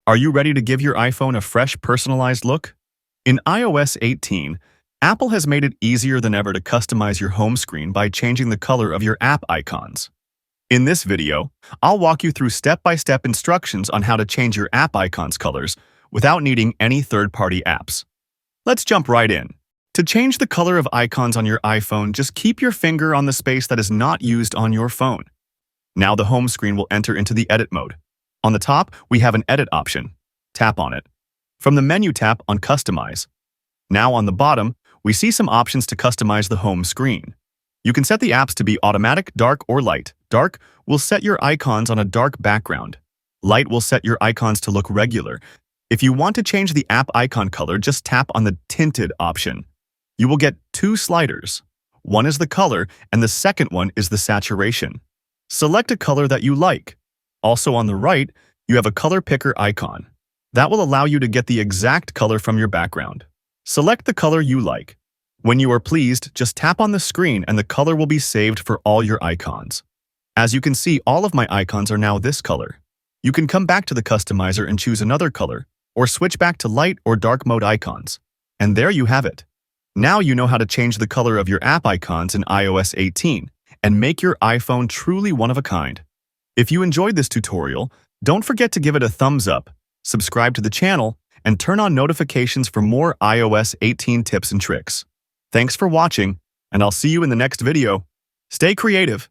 Are you ready to give your iPhone a fresh, personalized look? In iOS 18, Apple has made it easier than ever to customize your home screen by changing the color of your app icons. In this video, I'll walk you through step-by-step instructions on how to change your app icons colors without needing any third-party apps. Let's jump right in. To change the color of icons on your iPhone, just keep your finger on the space that is not used on your phone. Now the home screen will enter into the edit mode. On the top, we have an edit option. Tap on it. From the menu, tap on Customize. Now on the bottom, we see some options to customize the home screen. You can set the apps to be automatic, dark, or light. Dark will set your icons on a dark background. Light will set your icons to look regular. If you want to change the app icon color, just tap on the Tinted option. You will get two sliders. One is the color, and the second one is the saturation. Select a color that you like. Also on the right, you have a color picker icon. That will allow you to get the exact color from your background. Select the color you like. When you are pleased, just tap on the screen and the color will be saved for all your icons. As you can see, all of my icons are now this color. You can come back to the customizer and choose another color, or switch back to light or dark mode icons. And there you have it. Now you know how to change the color of your app icons in iOS 18 and make your iPhone truly one of a kind. If you enjoyed this tutorial, don't forget to give it a thumbs up, subscribe to the channel, and turn on notifications for more iOS 18 tips and tricks. Thanks for watching, and I'll see you in the next video. Stay creative!